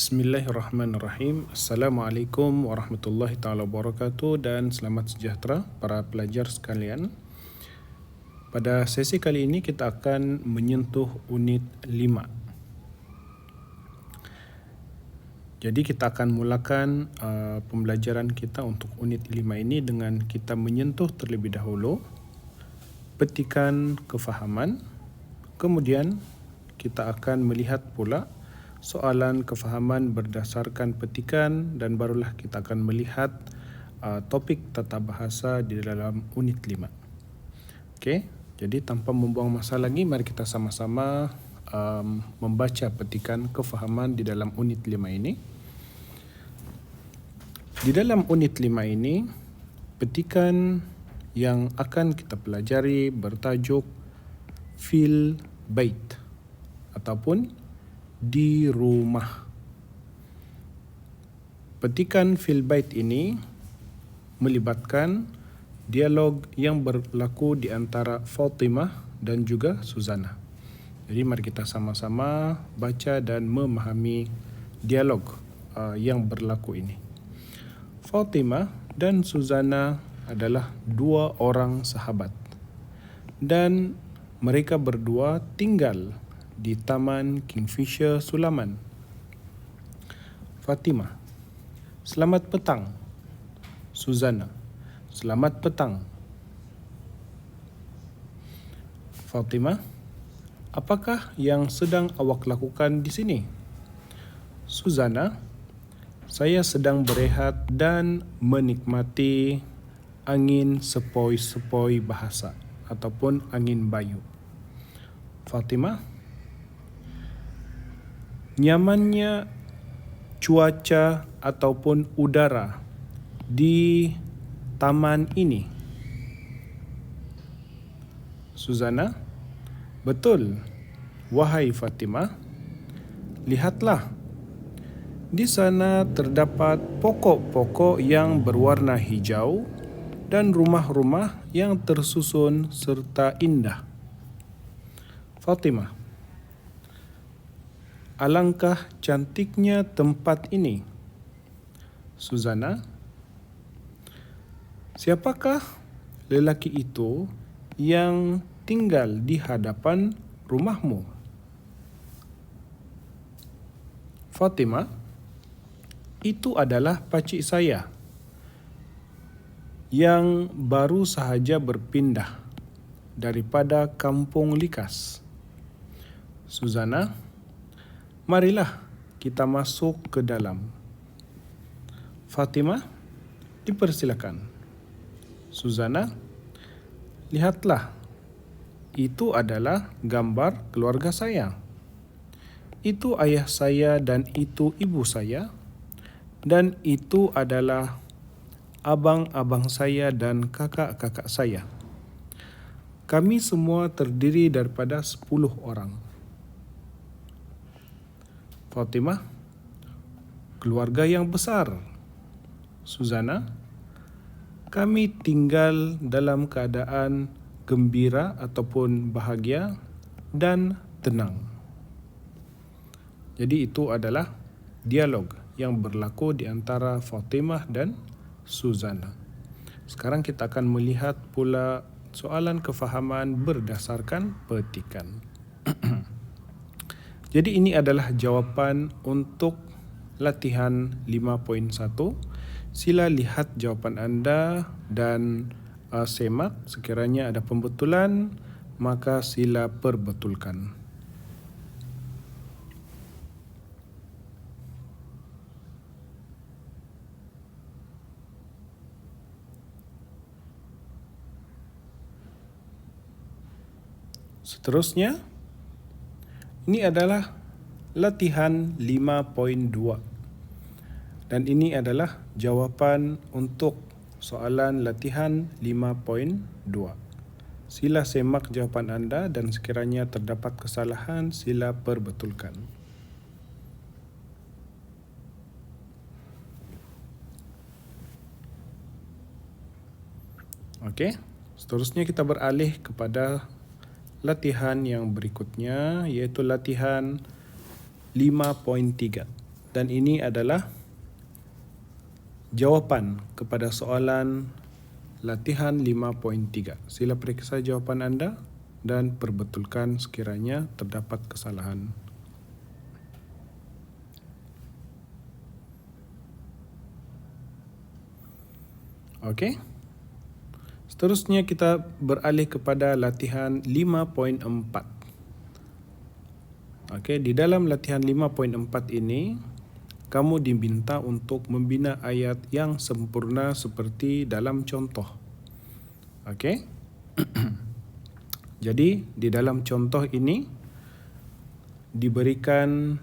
Bismillahirrahmanirrahim. Assalamualaikum warahmatullahi taala wabarakatuh dan selamat sejahtera para pelajar sekalian. Pada sesi kali ini kita akan menyentuh unit 5. Jadi kita akan mulakan pembelajaran kita untuk unit 5 ini dengan kita menyentuh terlebih dahulu petikan kefahaman. Kemudian kita akan melihat pula soalan kefahaman berdasarkan petikan dan barulah kita akan melihat topik tata bahasa di dalam unit 5. Okey, jadi tanpa membuang masa lagi, mari kita sama-sama membaca petikan kefahaman di dalam unit 5 ini. Di dalam unit 5 ini, petikan yang akan kita pelajari bertajuk fil bait ataupun di rumah. Petikan fil bait ini melibatkan dialog yang berlaku di antara Fatimah dan juga Suzana. Jadi mari kita sama-sama baca dan memahami dialog yang berlaku ini. Fatimah dan Suzana adalah dua orang sahabat dan mereka berdua tinggal di Taman Kingfisher Sulaman. Fatimah: selamat petang. Suzana: selamat petang. Fatimah: apakah yang sedang awak lakukan di sini? Suzana: saya sedang berehat dan menikmati angin sepoi-sepoi bahasa ataupun angin bayu. Fatimah: nyamannya cuaca ataupun udara di taman ini. Suzana: betul, wahai Fatimah. Lihatlah, di sana terdapat pokok-pokok yang berwarna hijau dan rumah-rumah yang tersusun serta indah. Fatimah: alangkah cantiknya tempat ini. Suzana: siapakah lelaki itu yang tinggal di hadapan rumahmu? Fatimah: itu adalah pakcik saya yang baru sahaja berpindah daripada Kampung Likas. Suzana: marilah kita masuk ke dalam. Fatimah: dipersilakan. Suzana: lihatlah, itu adalah gambar keluarga saya. Itu ayah saya dan itu ibu saya. Dan itu adalah abang-abang saya dan kakak-kakak saya. Kami semua terdiri daripada 10 orang. Fatimah: keluarga yang besar. Suzana: kami tinggal dalam keadaan gembira ataupun bahagia dan tenang. Jadi itu adalah dialog yang berlaku di antara Fatimah dan Suzana. Sekarang kita akan melihat pula soalan kefahaman berdasarkan petikan. Jadi ini adalah jawapan untuk latihan 5.1. Sila lihat jawapan anda dan semak. Sekiranya ada pembetulan, maka sila perbetulkan. Seterusnya, ini adalah latihan 5.2 dan ini adalah jawapan untuk soalan latihan 5.2. Sila semak jawapan anda dan sekiranya terdapat kesalahan, sila perbetulkan. Okey, seterusnya kita beralih kepada latihan yang berikutnya, iaitu latihan 5.3. dan ini adalah jawapan kepada soalan latihan 5.3. Sila periksa jawapan anda dan perbetulkan sekiranya terdapat kesalahan. Okey. Seterusnya kita beralih kepada latihan 5.4. Okey, di dalam latihan 5.4 ini kamu diminta untuk membina ayat yang sempurna seperti dalam contoh. Okey. Jadi di dalam contoh ini diberikan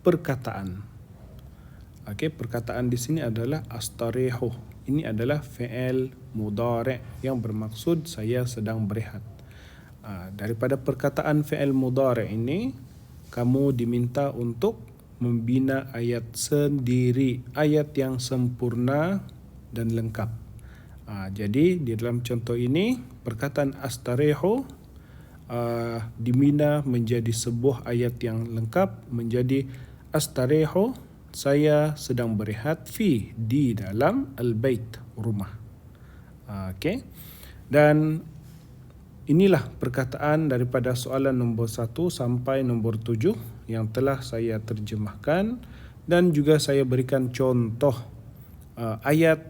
perkataan. Okey, perkataan di sini adalah astarihu. Ini adalah fi'il mudhari' yang bermaksud saya sedang berehat. Daripada perkataan fi'il mudhari' ini, kamu diminta untuk membina ayat sendiri, ayat yang sempurna dan lengkap. Jadi di dalam contoh ini, perkataan astarihu dibina menjadi sebuah ayat yang lengkap, menjadi astarihu, saya sedang berehat di dalam al-bait, rumah. Okey. Dan inilah perkataan daripada soalan nombor 1 sampai nombor 7 yang telah saya terjemahkan, dan juga saya berikan contoh ayat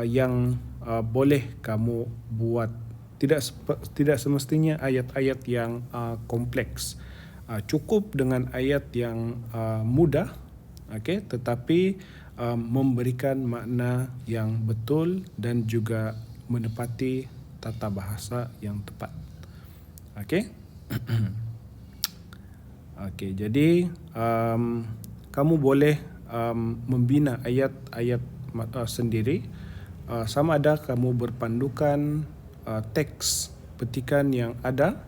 yang boleh kamu buat. Tidak semestinya ayat-ayat yang kompleks. Cukup dengan ayat yang mudah, tetapi memberikan makna yang betul dan juga menepati tata bahasa yang tepat. Jadi kamu boleh membina ayat-ayat sendiri, sama ada kamu berpandukan teks petikan yang ada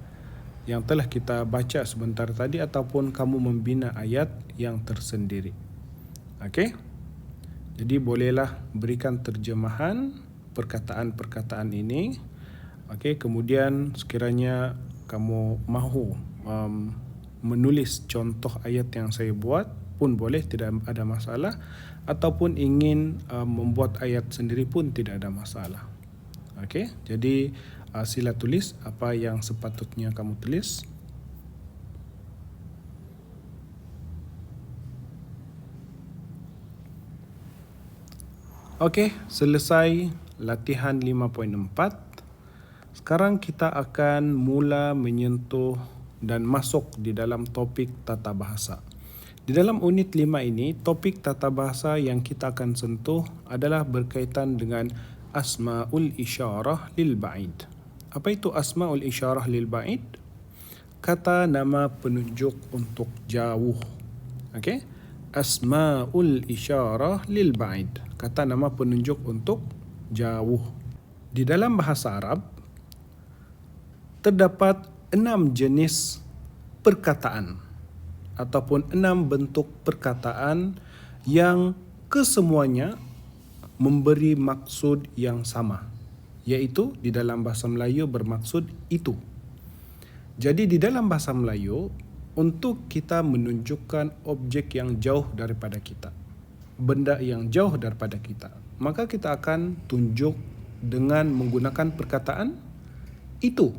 yang telah kita baca sebentar tadi, ataupun kamu membina ayat yang tersendiri. Jadi bolehlah berikan terjemahan perkataan-perkataan ini. Kemudian sekiranya kamu mahu menulis contoh ayat yang saya buat pun boleh, tidak ada masalah, ataupun ingin membuat ayat sendiri pun tidak ada masalah. Jadi sila tulis apa yang sepatutnya kamu tulis. Selesai latihan 5.4. Sekarang kita akan mula menyentuh dan masuk di dalam topik tata bahasa. Di dalam unit 5 ini, topik tata bahasa yang kita akan sentuh adalah berkaitan dengan asma'ul isyarah lil ba'id. Apa itu asma'ul isyarah lil ba'id? Kata nama penunjuk untuk jauh. Asma'ul isyarah lil ba'id. Kata nama penunjuk untuk jauh. Di dalam bahasa Arab, terdapat 6 jenis perkataan ataupun 6 bentuk perkataan yang kesemuanya memberi maksud yang sama, iaitu di dalam bahasa Melayu bermaksud itu. Jadi di dalam bahasa Melayu, untuk kita menunjukkan objek yang jauh daripada kita, benda yang jauh daripada kita, maka kita akan tunjuk dengan menggunakan perkataan itu.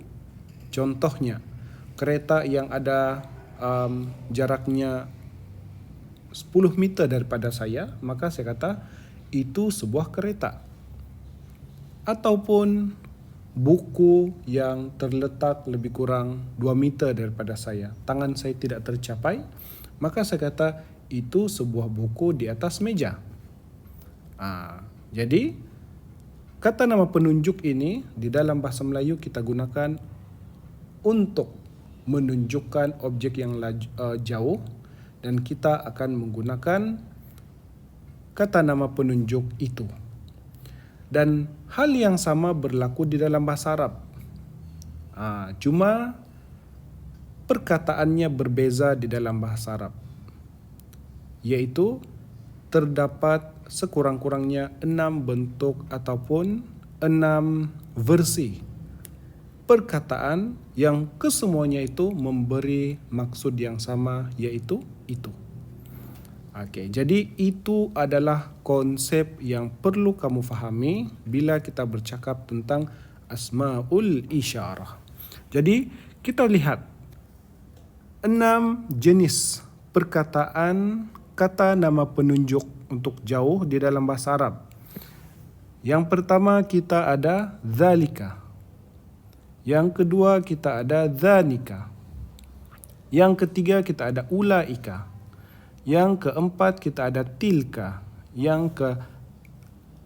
Contohnya, kereta yang ada jaraknya 10 meter daripada saya, maka saya kata itu sebuah kereta. Ataupun buku yang terletak lebih kurang 2 meter daripada saya, tangan saya tidak tercapai, maka saya kata itu sebuah buku di atas meja. Jadi kata nama penunjuk ini di dalam bahasa Melayu kita gunakan untuk menunjukkan objek yang jauh, dan kita akan menggunakan kata nama penunjuk itu. Dan hal yang sama berlaku di dalam bahasa Arab. Cuma perkataannya berbeza di dalam bahasa Arab, iaitu terdapat sekurang-kurangnya 6 bentuk ataupun 6 versi perkataan yang kesemuanya itu memberi maksud yang sama, iaitu itu. Okey, jadi itu adalah konsep yang perlu kamu fahami bila kita bercakap tentang asmaul isyarah. Jadi, kita lihat 6 jenis perkataan kata nama penunjuk untuk jauh di dalam bahasa Arab. Yang pertama kita ada zalika. Yang kedua kita ada zanika. Yang ketiga kita ada ulaika. Yang keempat kita ada tilka. Yang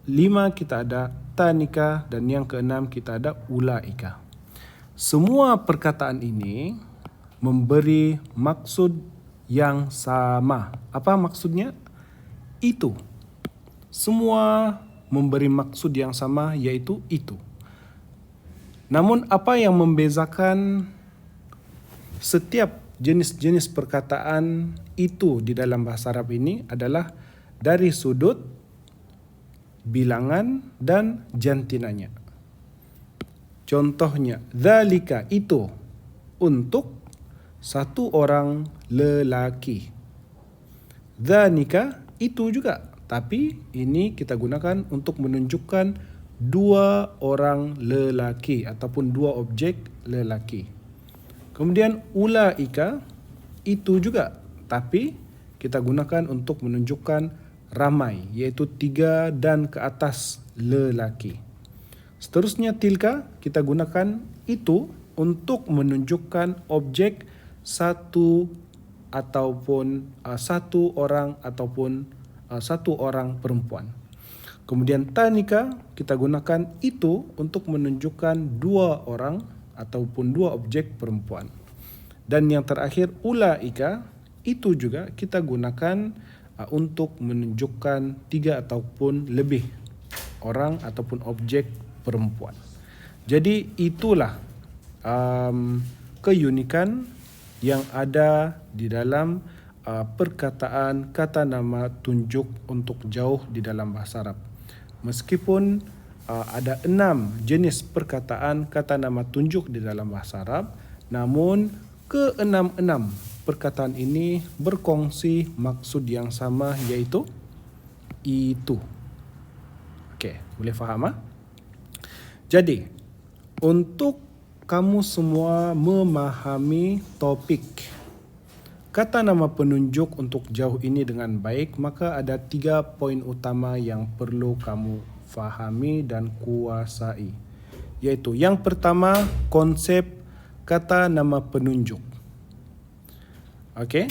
kelima kita ada tanika. Dan yang keenam kita ada ulaika. Semua perkataan ini memberi maksud yang sama. Apa maksudnya? Itu. Semua memberi maksud yang sama, yaitu itu. Namun apa yang membezakan setiap jenis-jenis perkataan itu di dalam bahasa Arab ini adalah dari sudut bilangan dan jantinanya. Contohnya, dzalika itu untuk satu orang lelaki. Dzanika itu juga, tapi ini kita gunakan untuk menunjukkan dua orang lelaki ataupun dua objek lelaki. Kemudian ulaika itu juga, tapi kita gunakan untuk menunjukkan ramai, iaitu 3 dan ke atas lelaki. Seterusnya tilka kita gunakan itu untuk menunjukkan objek satu ataupun satu orang ataupun satu orang perempuan. Kemudian tanika kita gunakan itu untuk menunjukkan 2 orang ataupun 2 objek perempuan. Dan yang terakhir ulaika itu juga kita gunakan untuk menunjukkan 3 ataupun lebih orang ataupun objek perempuan. Jadi itulah keunikan yang ada di dalam perkataan kata nama tunjuk untuk jauh di dalam bahasa Arab. Meskipun ada 6 jenis perkataan kata nama tunjuk di dalam bahasa Arab, namun ke-6 perkataan ini berkongsi maksud yang sama, yaitu itu. Okey, boleh faham? Jadi, untuk kamu semua memahami topik kata nama penunjuk untuk jauh ini dengan baik, maka ada 3 poin utama yang perlu kamu fahami dan kuasai. Yaitu yang pertama, konsep kata nama penunjuk. Okey.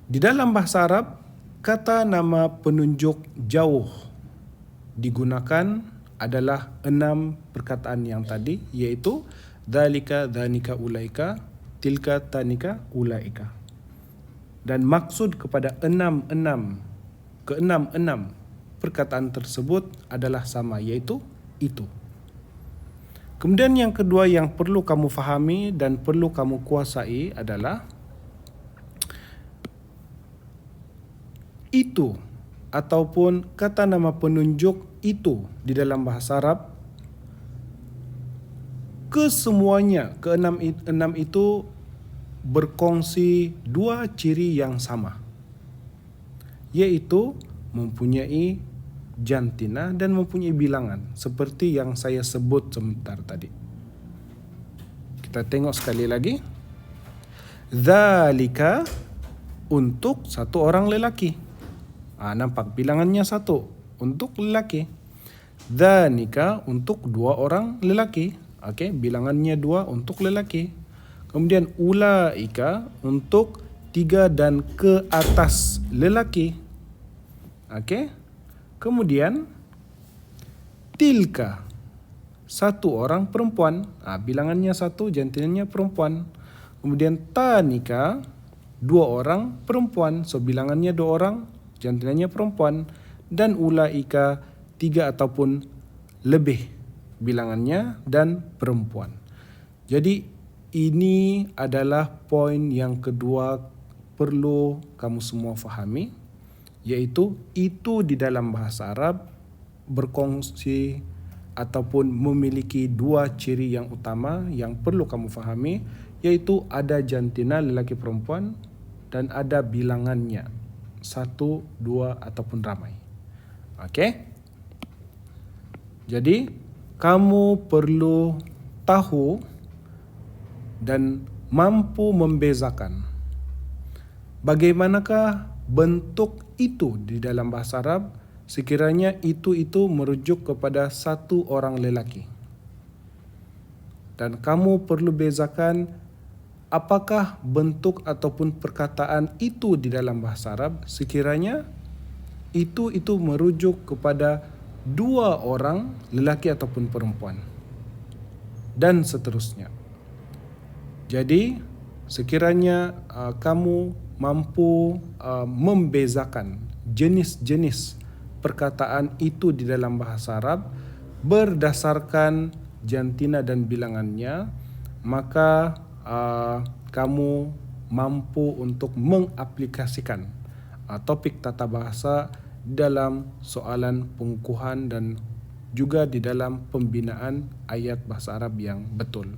Di dalam bahasa Arab, kata nama penunjuk jauh digunakan adalah 6 perkataan yang tadi, iaitu dzalika, dzanika, ulaika, tilka, tanika, ulaika. Dan maksud kepada ke-6 perkataan tersebut adalah sama, iaitu itu. Kemudian yang kedua yang perlu kamu fahami dan perlu kamu kuasai adalah itu ataupun kata nama penunjuk itu di dalam bahasa Arab, kesemuanya, ke-6 itu berkongsi 2 ciri yang sama, yaitu mempunyai jantina dan mempunyai bilangan, seperti yang saya sebut sebentar tadi. Kita tengok sekali lagi. Dzalika untuk satu orang lelaki. Nampak bilangannya 1 untuk lelaki. Dzanika untuk 2 orang lelaki. Okey, bilangannya 2 untuk lelaki. Kemudian ulaika untuk 3 dan ke atas lelaki. Okey. Kemudian tilka 1 orang perempuan. Bilangannya 1, jantinanya perempuan. Kemudian tanika 2 orang perempuan. So bilangannya 2 orang, jantinanya perempuan. Dan ulaika 3 ataupun lebih bilangannya dan perempuan. Jadi ini adalah poin yang kedua perlu kamu semua fahami, yaitu itu di dalam bahasa Arab berkongsi ataupun memiliki 2 ciri yang utama yang perlu kamu fahami, yaitu ada jantina lelaki perempuan dan ada bilangannya. satu, dua ataupun ramai. Okey? Jadi, kamu perlu tahu dan mampu membezakan bagaimanakah bentuk itu di dalam bahasa Arab sekiranya itu merujuk kepada satu orang lelaki. Dan kamu perlu bezakan apakah bentuk ataupun perkataan itu di dalam bahasa Arab sekiranya itu merujuk kepada dua orang lelaki ataupun perempuan. Dan seterusnya. Jadi, sekiranya kamu mampu membezakan jenis-jenis perkataan itu di dalam bahasa Arab berdasarkan jantina dan bilangannya, maka kamu mampu untuk mengaplikasikan topik tata bahasa dalam soalan pengukuhan dan juga di dalam pembinaan ayat bahasa Arab yang betul.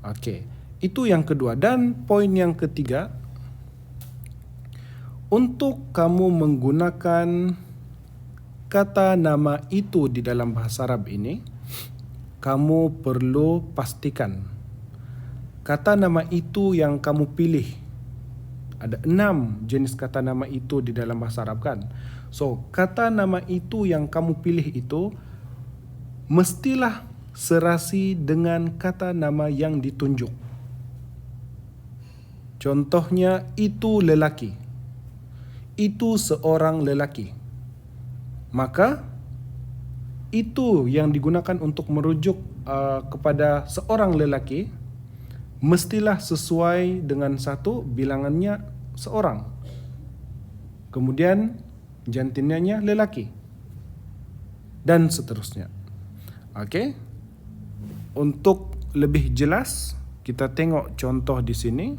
Okey, itu yang kedua. Dan poin yang ketiga, untuk kamu menggunakan kata nama itu di dalam bahasa Arab ini, kamu perlu pastikan kata nama itu yang kamu pilih. Ada 6 jenis kata nama itu di dalam bahasa Arab kan. So, kata nama itu yang kamu pilih itu mestilah serasi dengan kata nama yang ditunjuk. Contohnya, itu lelaki. Itu seorang lelaki. Maka, itu yang digunakan untuk merujuk kepada seorang lelaki mestilah sesuai dengan satu bilangannya seorang. Kemudian jantinanya lelaki. Dan seterusnya. Okey. Untuk lebih jelas, kita tengok contoh di sini.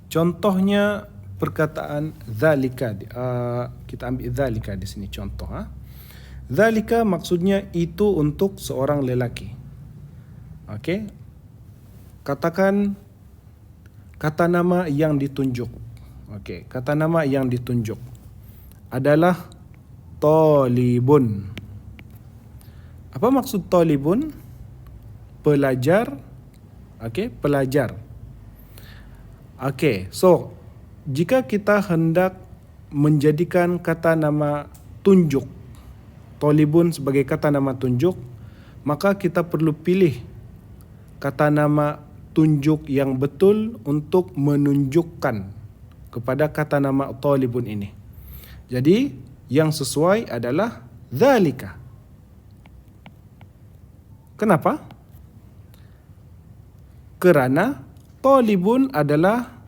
Contohnya perkataan zalika. Kita ambil zalika di sini contoh. Zalika maksudnya itu untuk seorang lelaki. Okey. Katakan kata nama yang ditunjuk. Okey, kata nama yang ditunjuk adalah talibun. Apa maksud talibun? Pelajar. Okey, pelajar. Okey, so jika kita hendak menjadikan kata nama tunjuk talibun sebagai kata nama tunjuk, maka kita perlu pilih kata nama tunjuk yang betul untuk menunjukkan kepada kata nama talibun ini. Jadi, yang sesuai adalah zalika. Kenapa? Kerana talibun adalah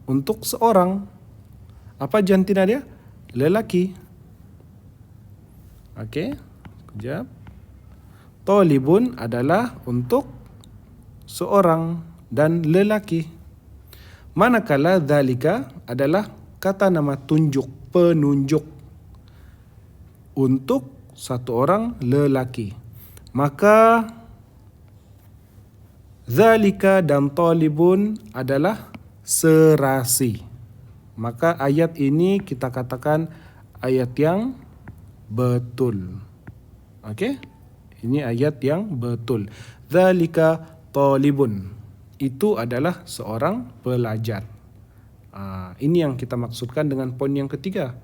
untuk seorang. Apa jantina dia? Lelaki. Okey, sekejap. Talibun adalah untuk seorang dan lelaki. Manakala zalika adalah kata nama tunjuk, penunjuk untuk satu orang lelaki. Maka zalika dan talibun adalah serasi. Maka ayat ini kita katakan ayat yang betul. Okey? Ini ayat yang betul. Zalika talibun. Itu adalah seorang pelajar. Ini yang kita maksudkan dengan poin yang ketiga.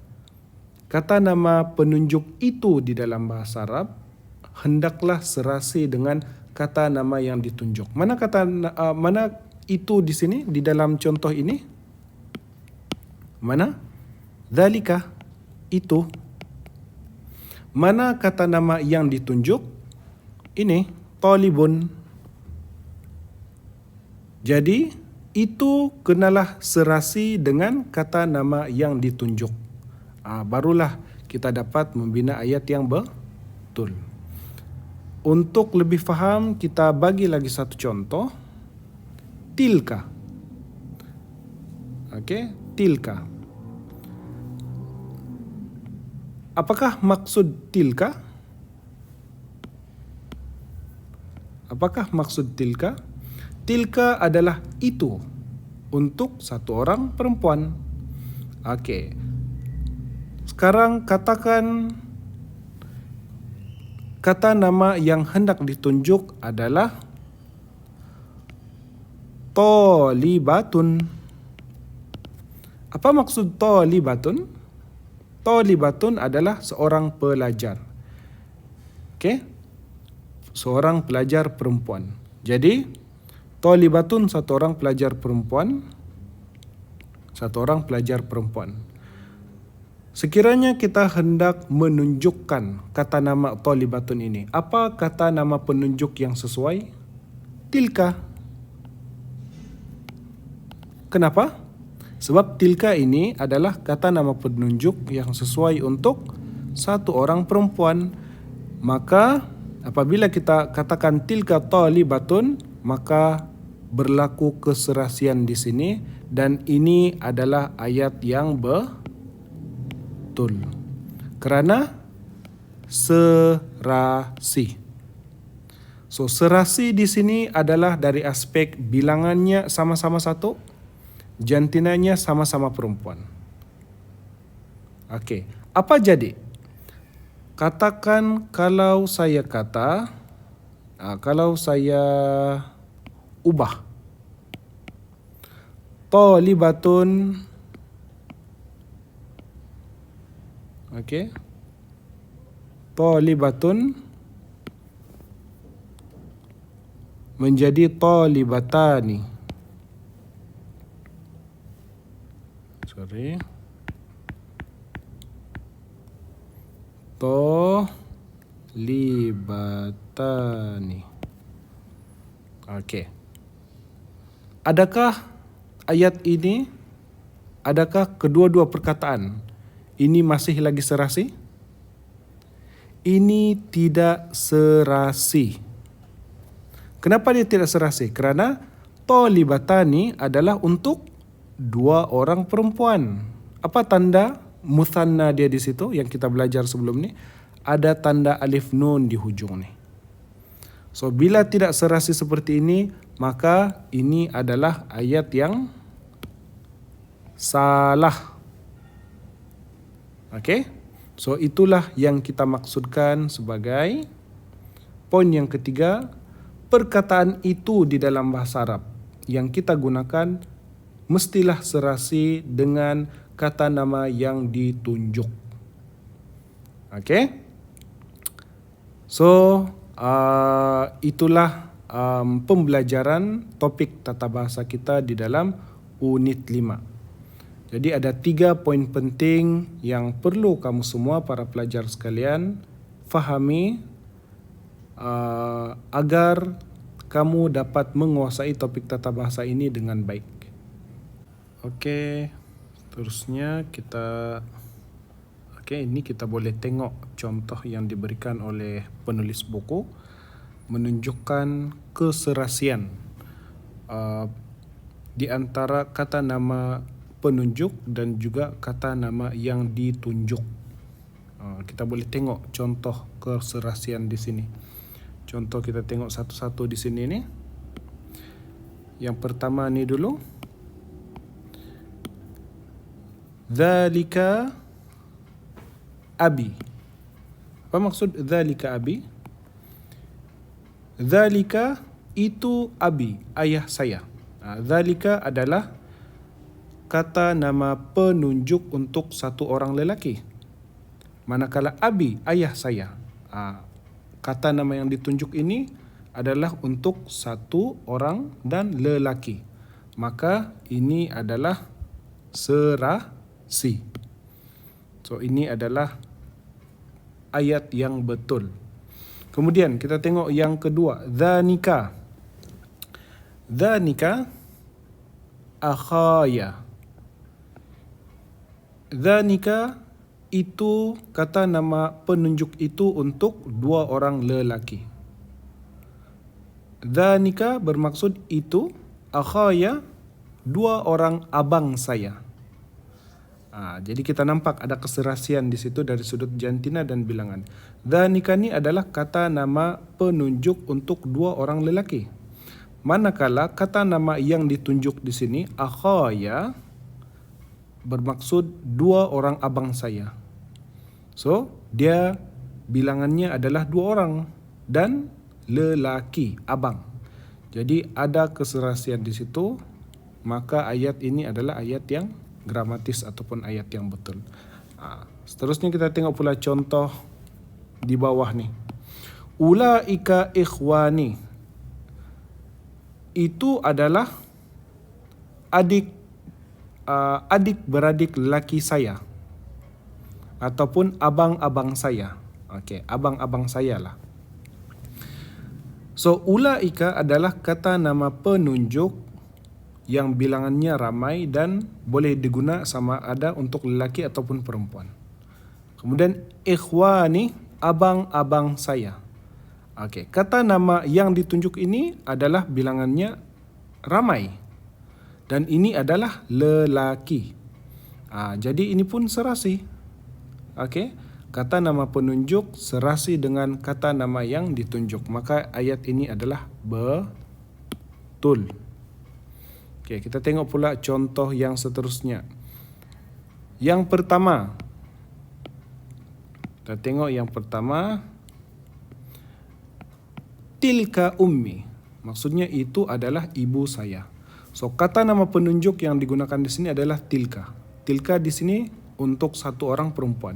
Kata nama penunjuk itu di dalam bahasa Arab hendaklah serasi dengan kata nama yang ditunjuk. Mana itu di sini di dalam contoh ini? Mana? Zalika, itu. Mana kata nama yang ditunjuk? Ini, talibun. Jadi, itu kenalah serasi dengan kata nama yang ditunjuk. Barulah kita dapat membina ayat yang betul. Untuk lebih faham, kita bagi lagi satu contoh. Tilka. Okey, tilka. Apakah maksud tilka? Apakah maksud tilka? Tilka adalah itu untuk satu orang perempuan. Okey. Sekarang katakan kata nama yang hendak ditunjuk adalah talibatun. Apa maksud talibatun? Talibatun adalah seorang pelajar. Okey? Seorang pelajar perempuan. Jadi, talibatun satu orang pelajar perempuan. Satu orang pelajar perempuan. Sekiranya kita hendak menunjukkan kata nama talibatun ini, apa kata nama penunjuk yang sesuai? Tilka. Kenapa? Sebab tilka ini adalah kata nama penunjuk yang sesuai untuk satu orang perempuan. Maka apabila kita katakan tilka talibatun, maka berlaku keserasian di sini, dan ini adalah ayat yang betul. Kerana serasi. So, serasi di sini adalah dari aspek bilangannya sama-sama satu, jantinanya sama-sama perempuan. Okey, apa jadi? Katakan kalau saya ubah talibatun, okey, talibatun menjadi talibatani. Talibatani. Okey. Adakah ayat ini, adakah kedua-dua perkataan ini masih lagi serasi? Ini tidak serasi. Kenapa dia tidak serasi? Kerana talibatani adalah untuk dua orang perempuan. Apa tanda muthanna dia di situ yang kita belajar sebelum ni? Ada tanda alif nun di hujung ni. So, bila tidak serasi seperti ini, maka ini adalah ayat yang salah. Okey? So, itulah yang kita maksudkan sebagai poin yang ketiga. Perkataan itu di dalam bahasa Arab yang kita gunakan mestilah serasi dengan kata nama yang ditunjuk. Okey? So, itulah pembelajaran topik tata bahasa kita di dalam unit 5. Jadi ada 3 poin penting yang perlu kamu semua para pelajar sekalian fahami agar kamu dapat menguasai topik tata bahasa ini dengan baik. Okey, terusnya ini kita boleh tengok contoh yang diberikan oleh penulis buku menunjukkan keserasian di antara kata nama penunjuk dan juga kata nama yang ditunjuk. Kita boleh tengok contoh keserasian di sini. Contoh kita tengok satu-satu di sini ni. Yang pertama ni dulu. Dzalika abi. Apa maksud dzalika abi? Dzalika itu abi, ayah saya. Dzalika adalah kata nama penunjuk untuk satu orang lelaki. Manakala abi, ayah saya. Kata nama yang ditunjuk ini adalah untuk satu orang dan lelaki. Maka ini adalah serasi. So, ini adalah ayat yang betul. Kemudian kita tengok yang kedua, dzanika. Dzanika akhaya. Dzanika itu kata nama penunjuk itu untuk dua orang lelaki. Dzanika bermaksud itu, akhaya dua orang abang saya. Jadi kita nampak ada keserasian di situ dari sudut jantina dan bilangan. Dzanika ni adalah kata nama penunjuk untuk dua orang lelaki. Manakala kata nama yang ditunjuk di sini, akhaya, bermaksud dua orang abang saya. So, dia bilangannya adalah dua orang dan lelaki, abang. Jadi ada keserasian di situ, maka ayat ini adalah ayat yang gramatis ataupun ayat yang betul. Seterusnya kita tengok pula contoh di bawah ni. Ulaika ikhwani. Itu adalah adik beradik lelaki saya ataupun abang-abang saya. Okey, abang-abang saya lah. So, ulaika adalah kata nama penunjuk yang bilangannya ramai dan boleh diguna sama ada untuk lelaki ataupun perempuan. Kemudian ikhwani, abang-abang saya. Okey, kata nama yang ditunjuk ini adalah bilangannya ramai dan ini adalah lelaki. Jadi ini pun serasi. Okey, kata nama penunjuk serasi dengan kata nama yang ditunjuk. Maka ayat ini adalah betul. Okey, kita tengok pula contoh yang seterusnya. Yang pertama. Kita tengok yang pertama. Tilka ummi. Maksudnya itu adalah ibu saya. So, kata nama penunjuk yang digunakan di sini adalah tilka. Tilka di sini untuk satu orang perempuan.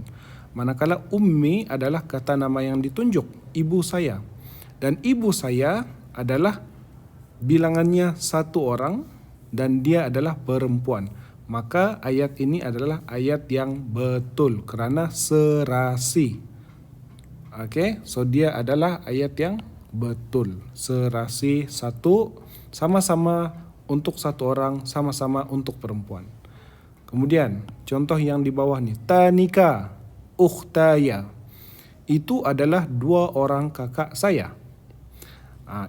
Manakala ummi adalah kata nama yang ditunjuk, ibu saya. Dan ibu saya adalah bilangannya satu orang dan dia adalah perempuan. Maka ayat ini adalah ayat yang betul kerana serasi. Okey, so dia adalah ayat yang betul. Serasi satu, sama-sama untuk satu orang, sama-sama untuk perempuan. Kemudian contoh yang di bawah ni, tanika ukhtaya. Itu adalah dua orang kakak saya.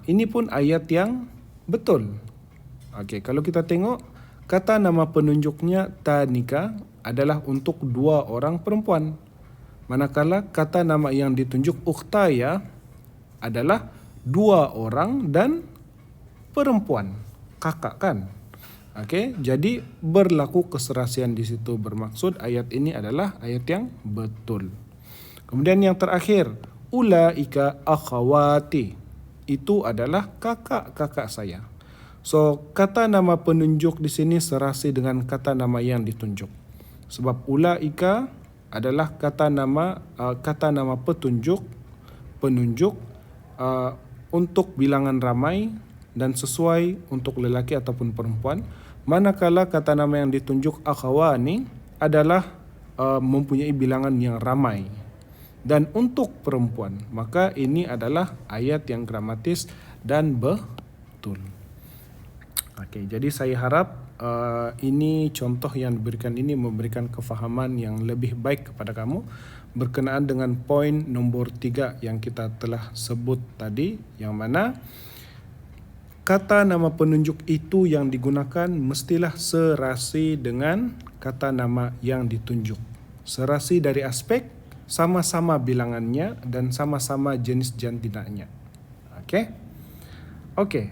Ini pun ayat yang betul. Okey, kalau kita tengok kata nama penunjuknya tanika adalah untuk dua orang perempuan. Manakala kata nama yang ditunjuk ukhtaya adalah dua orang dan perempuan, kakak kan. Okey, jadi berlaku keserasian di situ, bermaksud ayat ini adalah ayat yang betul. Kemudian yang terakhir, ulaika akhawati. Itu adalah kakak-kakak saya. So, kata nama penunjuk di sini serasi dengan kata nama yang ditunjuk. Sebab ulaika adalah kata nama penunjuk untuk bilangan ramai dan sesuai untuk lelaki ataupun perempuan. Manakala kata nama yang ditunjuk akhawani adalah mempunyai bilangan yang ramai dan untuk perempuan. Maka ini adalah ayat yang gramatis dan betul. Okey, jadi saya harap ini contoh yang diberikan ini memberikan kefahaman yang lebih baik kepada kamu berkenaan dengan poin nombor 3 yang kita telah sebut tadi, yang mana kata nama penunjuk itu yang digunakan mestilah serasi dengan kata nama yang ditunjuk. Serasi dari aspek sama-sama bilangannya dan sama-sama jenis jantinanya. Okey. Okey.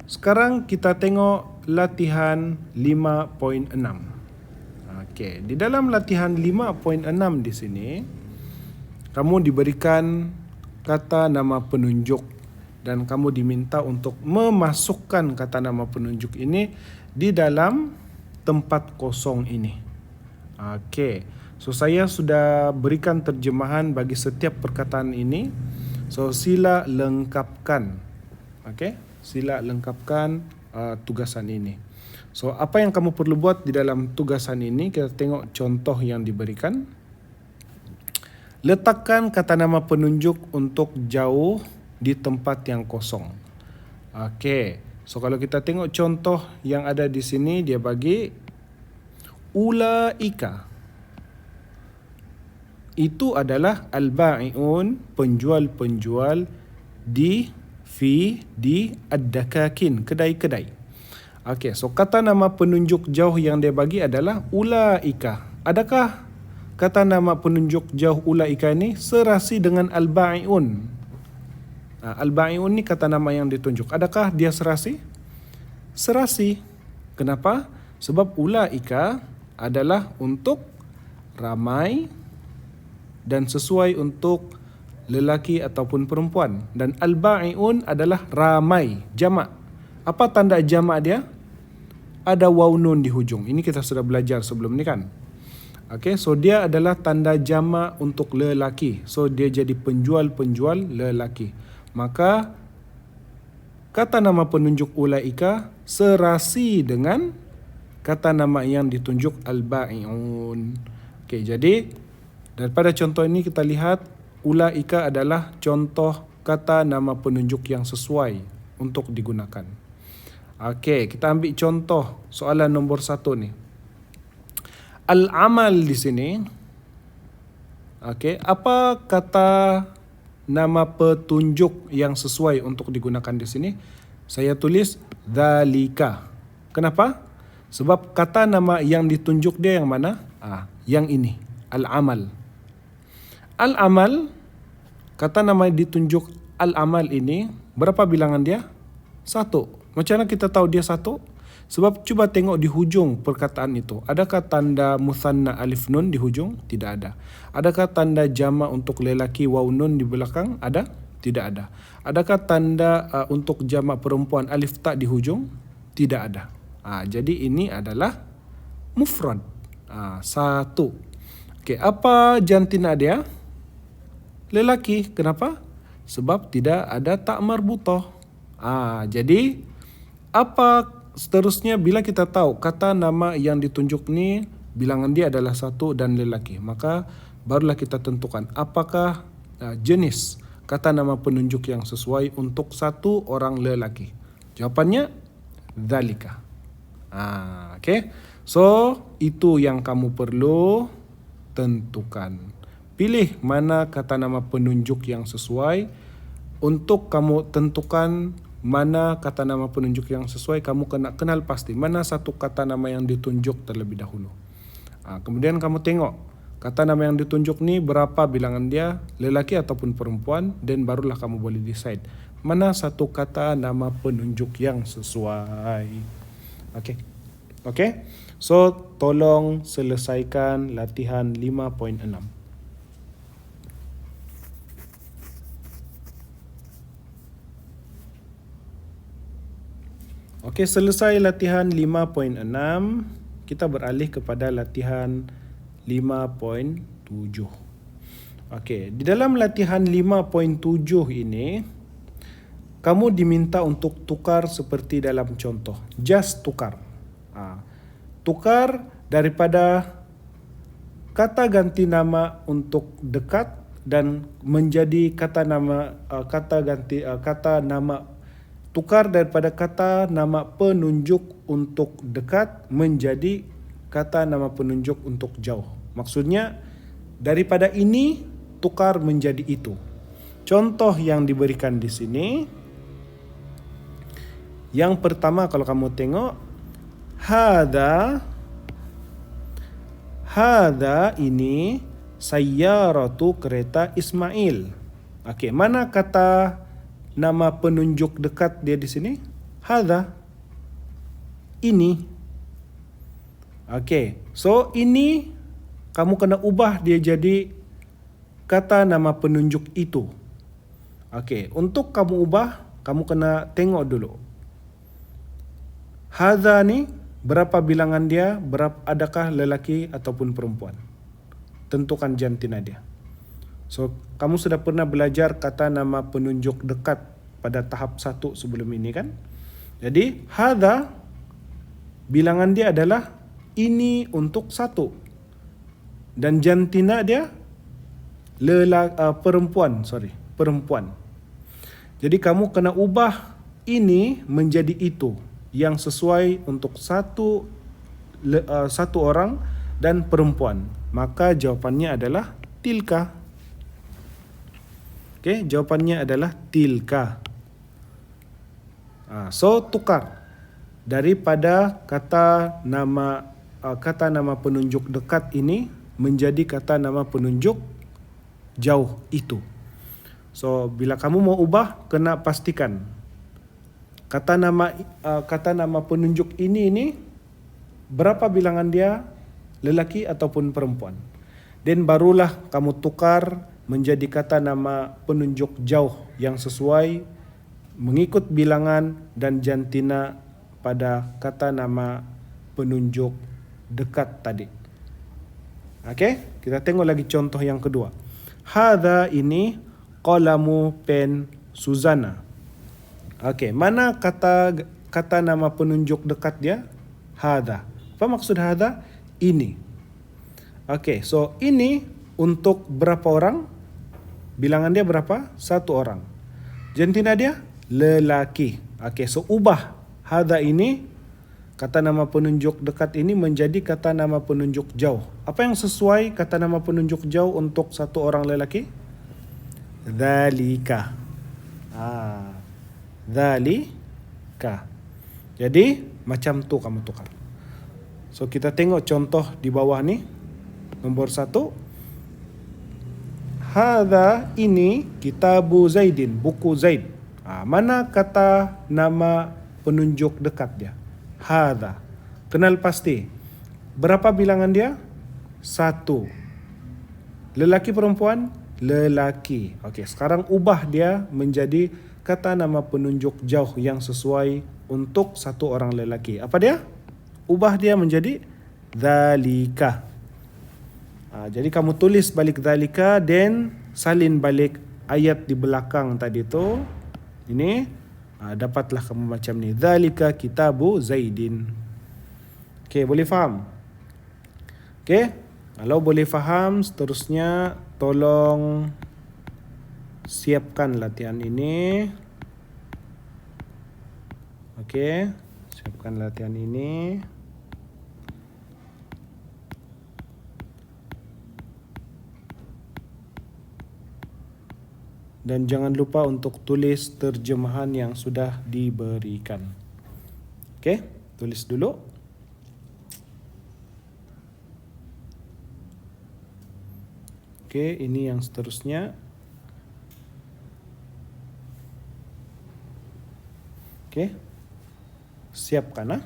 Sekarang kita tengok latihan 5.6. Okey, di dalam latihan 5.6 di sini kamu diberikan kata nama penunjuk dan kamu diminta untuk memasukkan kata nama penunjuk ini di dalam tempat kosong ini. Okey. So saya sudah berikan terjemahan bagi setiap perkataan ini. So sila lengkapkan. Okey. Sila lengkapkan tugasan ini. So, apa yang kamu perlu buat di dalam tugasan ini, kita tengok contoh yang diberikan. Letakkan kata nama penunjuk untuk jauh di tempat yang kosong. Okey. So, kalau kita tengok contoh yang ada di sini, dia bagi ulaika. Itu adalah al-ba'i'un, penjual-penjual di ad-dakakin, kedai-kedai. Okey, so kata nama penunjuk jauh yang dia bagi adalah ulaika. Adakah kata nama penunjuk jauh ulaika ini serasi dengan al-ba'i'un? Al-ba'i'un ni kata nama yang ditunjuk. Adakah dia serasi? Serasi. Kenapa? Sebab ulaika adalah untuk ramai dan sesuai untuk lelaki ataupun perempuan. Dan al-ba'iun adalah ramai, jamak. Apa tanda jamak dia? Ada waw nun di hujung. Ini kita sudah belajar sebelum ni kan. Okay, so dia adalah tanda jamak untuk lelaki. So dia jadi penjual-penjual lelaki. Maka kata nama penunjuk ulaika serasi dengan kata nama yang ditunjuk al-ba'iun. Okay, jadi daripada contoh ini kita lihat ulaika adalah contoh kata nama penunjuk yang sesuai untuk digunakan. Okay, kita ambil contoh soalan nombor 1 ni. Al-amal di sini. Okay, apa kata nama petunjuk yang sesuai untuk digunakan di sini? Saya tulis dzalika. Kenapa? Sebab kata nama yang ditunjuk dia yang mana? Yang ini, al-amal. Al-amal, kata nama ditunjuk al-amal ini, berapa bilangan dia? 1. Macam mana kita tahu dia 1? Sebab cuba tengok di hujung perkataan itu. Adakah tanda muthanna alif nun di hujung? Tidak ada. Adakah tanda jamak untuk lelaki waw nun di belakang? Ada? Tidak ada. Adakah tanda untuk jamak perempuan alif ta di hujung? Tidak ada. Jadi ini adalah mufrad. 1. Okey, apa jantina dia? Lelaki. Kenapa? Sebab tidak ada tak marbutah. Jadi apa seterusnya bila kita tahu kata nama yang ditunjuk ni bilangan dia adalah 1 dan lelaki, maka barulah kita tentukan apakah jenis kata nama penunjuk yang sesuai untuk 1 orang lelaki. Jawapannya dzalika. Okay. So itu yang kamu perlu tentukan. Pilih mana kata nama penunjuk yang sesuai. Untuk kamu tentukan mana kata nama penunjuk yang sesuai, kamu kena kenal pasti mana satu kata nama yang ditunjuk terlebih dahulu. Kemudian kamu tengok kata nama yang ditunjuk ni berapa bilangan dia, lelaki ataupun perempuan, dan barulah kamu boleh decide mana satu kata nama penunjuk yang sesuai. Okay. So tolong selesaikan latihan 5.6. Okey, selesai latihan 5.6, kita beralih kepada latihan 5.7. Okey, di dalam latihan 5.7 ini, kamu diminta untuk tukar seperti dalam contoh. Just tukar. Tukar daripada kata ganti nama untuk dekat dan menjadi kata nama tukar daripada kata nama penunjuk untuk dekat menjadi kata nama penunjuk untuk jauh. Maksudnya daripada ini tukar menjadi itu. Contoh yang diberikan di sini, yang pertama kalau kamu tengok, Hada ini sayyaratu kereta Ismail. Okey, mana kata nama penunjuk dekat dia di sini? Hadha. Ini. Okey. So ini kamu kena ubah dia jadi kata nama penunjuk itu. Okey, untuk kamu ubah, kamu kena tengok dulu. Hadha ni berapa bilangan dia? Adakah lelaki ataupun perempuan? Tentukan jantina dia. So, kamu sudah pernah belajar kata nama penunjuk dekat pada tahap 1 sebelum ini kan? Jadi, hadha bilangan dia adalah ini untuk 1. Dan jantina dia perempuan. Jadi, kamu kena ubah ini menjadi itu yang sesuai untuk satu orang dan perempuan. Maka jawapannya adalah tilka. Okey, jawapannya adalah tilka. So tukar daripada kata nama penunjuk dekat ini menjadi kata nama penunjuk jauh itu. So bila kamu mau ubah, kena pastikan kata nama penunjuk ini berapa bilangan dia, lelaki ataupun perempuan. Dan barulah kamu tukar menjadi kata nama penunjuk jauh yang sesuai mengikut bilangan dan jantina pada kata nama penunjuk dekat tadi. Okey, kita tengok lagi contoh yang kedua. Hadza ini qalamu pen Suzana. Okey, mana kata nama penunjuk dekat dia? Hadza. Apa maksud hadza? Ini. Okey, so ini untuk berapa orang? Bilangan dia berapa? 1 orang. Jantina dia? Lelaki. Okey, so ubah hadza ini, kata nama penunjuk dekat ini menjadi kata nama penunjuk jauh. Apa yang sesuai kata nama penunjuk jauh untuk 1 orang lelaki? Dzalika. Dzalika. Jadi macam tu kamu tukar. So kita tengok contoh di bawah ni. Nombor 1. Hadza ini kitabu Zaidin, buku Zaid. Mana kata nama penunjuk dekat dia? Hadza. Kenal pasti. Berapa bilangan dia? 1. Lelaki perempuan? Lelaki. Okey, sekarang ubah dia menjadi kata nama penunjuk jauh yang sesuai untuk 1 orang lelaki. Apa dia? Ubah dia menjadi dzalika. Jadi kamu tulis balik dzalika dan salin balik ayat di belakang tadi tu. Ini dapatlah kamu macam ni. Dzalika kitabu Zaidin. Okey, boleh faham? Okey, kalau boleh faham, seterusnya tolong siapkan latihan ini. Okey, siapkan latihan ini. Dan jangan lupa untuk tulis terjemahan yang sudah diberikan. Okey, tulis dulu. Okey, ini yang seterusnya. Okey, siapkan.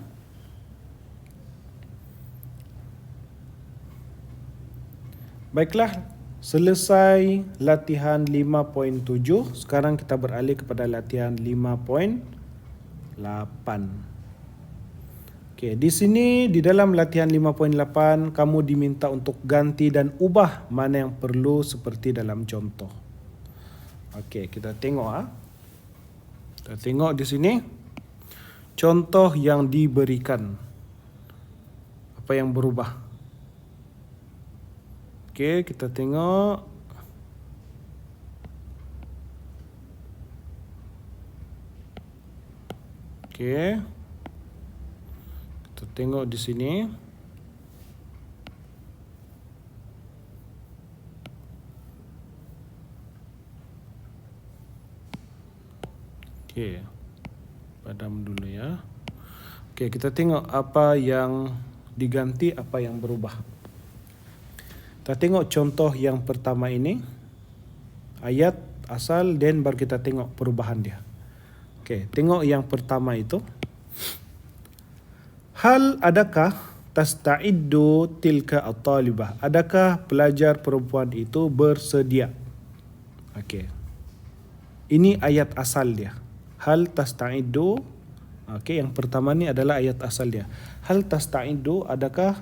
Baiklah, selesai latihan 5.7. Sekarang kita beralih kepada latihan 5.8. Okey, di sini di dalam latihan 5.8 kamu diminta untuk ganti dan ubah mana yang perlu seperti dalam contoh. Okey, kita tengok Kita tengok di sini contoh yang diberikan. Apa yang berubah? Okey, kita tengok. Okey. Kita tengok di sini. Okey. Padam dulu ya. Okey, kita tengok apa yang diganti, apa yang berubah. Kita tengok contoh yang pertama ini. Ayat asal dan baru kita tengok perubahan dia. Okey, tengok yang pertama itu. Hal adakah tasta'iddu tilka at-talibah? Adakah pelajar perempuan itu bersedia? Okey. Ini ayat asal dia. Hal tasta'iddu. Okey, yang pertama ni adalah ayat asal dia. Hal tasta'iddu, adakah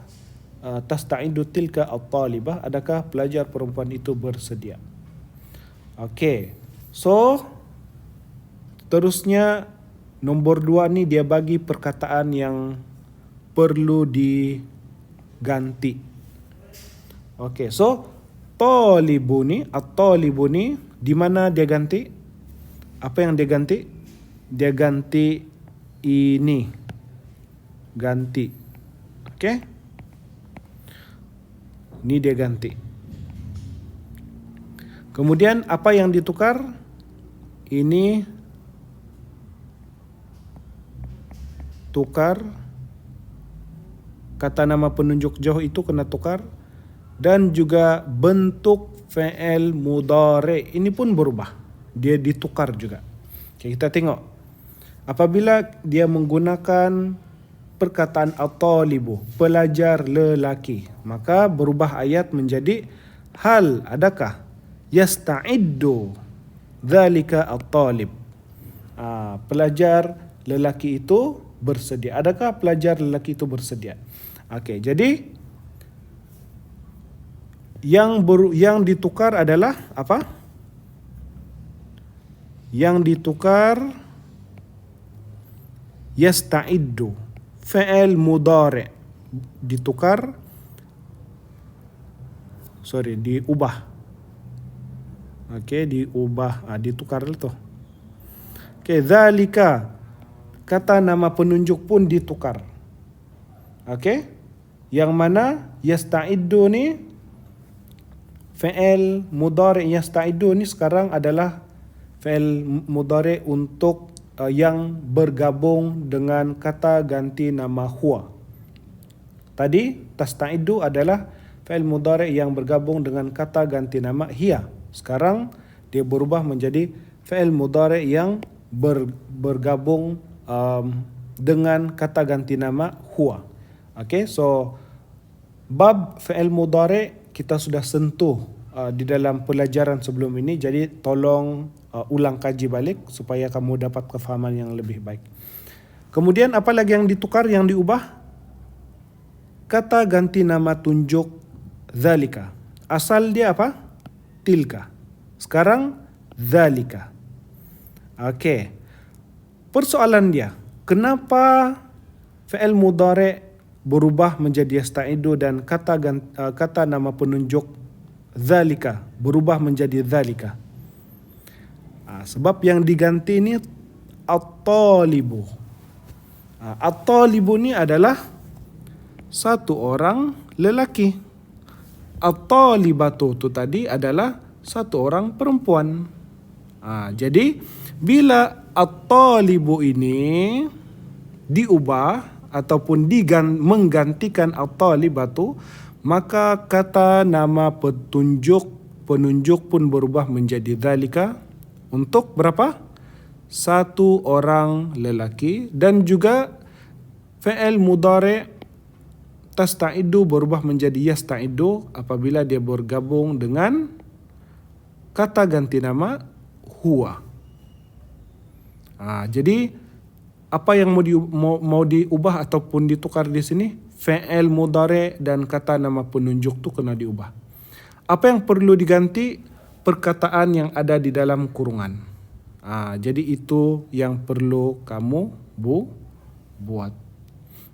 tasta'iddu tilka at-talibah? Adakah pelajar perempuan itu bersedia? Okey. So, terusnya nombor 2 ni dia bagi perkataan yang perlu diganti. Okey, so talibuni, at-talibuni di mana dia ganti? Apa yang dia ganti? Dia ganti ini. Ganti. Okey? Ini dia ganti. Kemudian apa yang ditukar? Ini tukar. Kata nama penunjuk jauh itu kena tukar. Dan juga bentuk fi'il mudhari ini pun berubah. Dia ditukar juga. Okay, kita tengok. Apabila dia menggunakan perkataan at-talibu, pelajar lelaki. Maka berubah ayat menjadi hal, adakah yasta'iddu dzalika at-talib. Pelajar lelaki itu bersedia. Adakah pelajar lelaki itu bersedia? Okey, jadi yang ditukar adalah apa? Yang ditukar yasta'iddu, fi'il mudhari' ditukar, diubah. Okey, diubah, ditukar itu. Okey, zalika, kata nama penunjuk pun ditukar. Okey, yang mana yasta'iddu ni, fi'il mudhari' yasta'iddu ni sekarang adalah fi'il mudhari' untuk yang bergabung dengan kata ganti nama huwa. Tadi tasta'iddu adalah fi'il mudhari' yang bergabung dengan kata ganti nama hiya. Sekarang dia berubah menjadi fi'il mudhari' yang bergabung dengan kata ganti nama huwa. Okey, so bab fi'il mudhari' kita sudah sentuh di dalam pelajaran sebelum ini, jadi tolong ulang kaji balik supaya kamu dapat kefahaman yang lebih baik. Kemudian apa lagi yang ditukar, yang diubah? Kata ganti nama tunjuk zalika. Asal dia apa? Tilka. Sekarang zalika. Okey. Persoalan dia, kenapa fi'il mudhari' berubah menjadi yasta'iddu dan kata nama penunjuk zalika berubah menjadi zalika? Sebab yang diganti ini at-talibu. At-talibu ni adalah satu orang lelaki. At-talibatu tu tadi adalah satu orang perempuan. Jadi bila at-talibu ini diubah ataupun menggantikan at-talibatu, maka kata nama penunjuk pun berubah menjadi zalika untuk berapa? Satu orang lelaki. Dan juga fi'il mudhari' tasta'iddu berubah menjadi yasta'iddu apabila dia bergabung dengan kata ganti nama huwa. Jadi apa yang mau diubah ataupun ditukar di sini? Fi'il mudhari' dan kata nama penunjuk tu kena diubah. Apa yang perlu diganti? Perkataan yang ada di dalam kurungan. Jadi itu yang perlu kamu buat.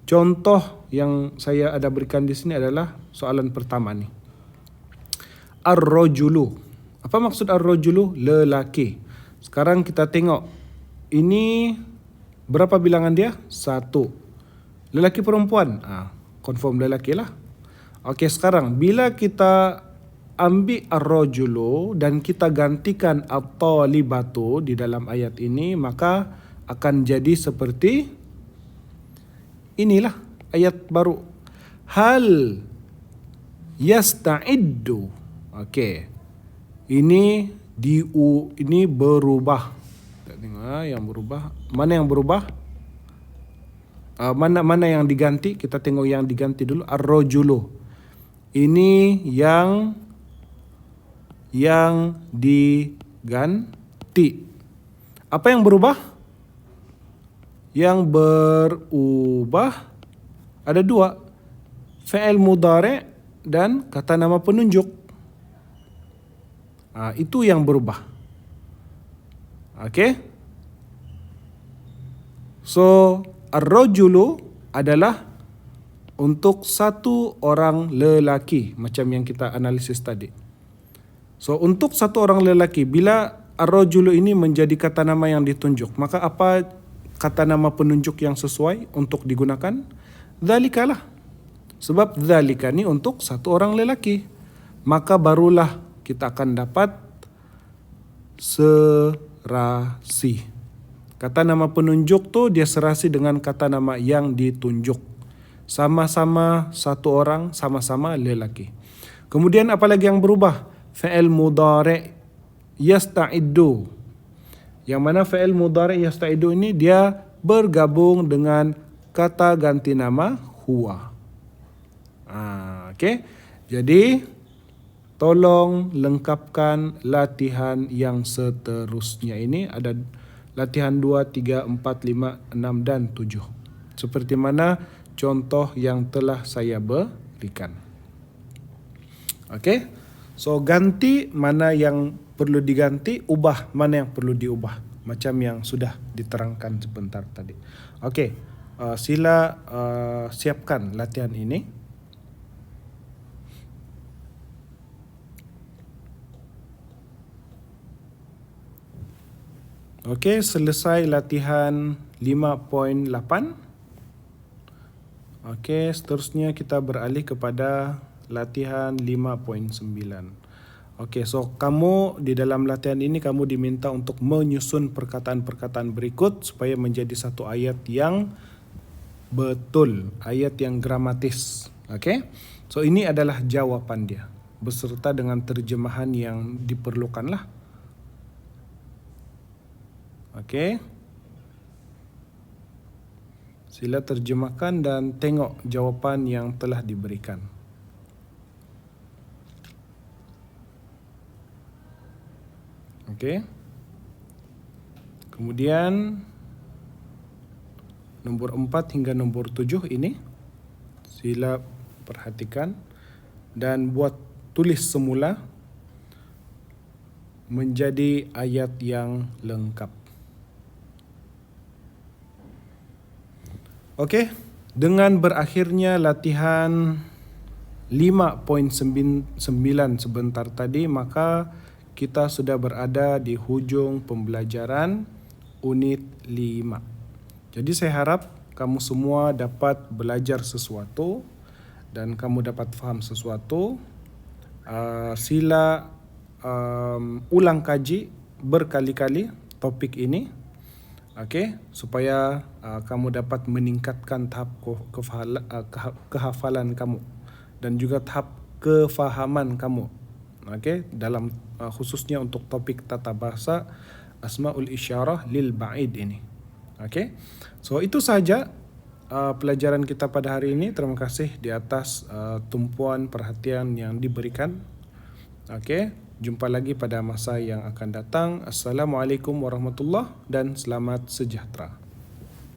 Contoh yang saya ada berikan di sini adalah soalan pertama ni. Ar-rajulu. Apa maksud ar-rajulu? Lelaki. Sekarang kita tengok. Ini berapa bilangan dia? 1. Lelaki perempuan? Confirm lelaki lah. Okey, sekarang bila kita ambil ar-rajulu dan kita gantikan at-talibatu di dalam ayat ini, maka akan jadi seperti inilah ayat baru. Hal yasta'iddu. Okey. Ini berubah. Kita tengok yang berubah. Mana yang berubah? Mana yang diganti? Kita tengok yang diganti dulu. Ar-rajulu. Ini yang diganti. Apa yang berubah? Yang berubah ada 2. Fi'il mudhari' dan kata nama penunjuk. Itu yang berubah. Okey. So, ar-rajulu adalah untuk satu orang lelaki, macam yang kita analisis tadi. So, untuk satu orang lelaki, bila ar-rajulu ini menjadi kata nama yang ditunjuk, maka apa kata nama penunjuk yang sesuai untuk digunakan? Dzalika lah. Sebab dzalika ni untuk satu orang lelaki. Maka barulah kita akan dapat serasi. Kata nama penunjuk tu dia serasi dengan kata nama yang ditunjuk. Sama-sama satu orang, sama-sama lelaki. Kemudian apa lagi yang berubah? Fi'il mudhari' yasta'iddu. Yang mana fi'il mudhari' yasta'iddu ini dia bergabung dengan kata ganti nama huwa. Okey. Jadi tolong lengkapkan latihan yang seterusnya ini. Ada latihan 2, 3, 4, 5, 6 dan 7. Seperti mana contoh yang telah saya berikan. Okey. So ganti mana yang perlu diganti, ubah mana yang perlu diubah. Macam yang sudah diterangkan sebentar tadi. Okey. Sila siapkan latihan ini. Okey, selesai latihan 5.8. Okey, seterusnya kita beralih kepada latihan 5.9. Okey, so kamu di dalam latihan ini kamu diminta untuk menyusun perkataan-perkataan berikut supaya menjadi satu ayat yang betul, ayat yang gramatis. Okey. So ini adalah jawapan dia beserta dengan terjemahan yang diperlukanlah. Okey. Sila terjemahkan dan tengok jawapan yang telah diberikan. Okey. Kemudian nombor 4 hingga nombor 7 ini sila perhatikan dan buat tulis semula menjadi ayat yang lengkap. Okey, dengan berakhirnya latihan 5.9 sebentar tadi, maka kita sudah berada di hujung pembelajaran unit 5. Jadi saya harap kamu semua dapat belajar sesuatu dan kamu dapat faham sesuatu. Sila ulang kaji berkali-kali topik ini. Okey, supaya kamu dapat meningkatkan tahap kehafalan kamu dan juga tahap kefahaman kamu. Okey, dalam khususnya untuk topik tata bahasa Asmaul Isyarah lil Ba'id ini. Okey. So itu saja pelajaran kita pada hari ini. Terima kasih di atas tumpuan perhatian yang diberikan. Okey. Jumpa lagi pada masa yang akan datang. Assalamualaikum warahmatullahi dan selamat sejahtera.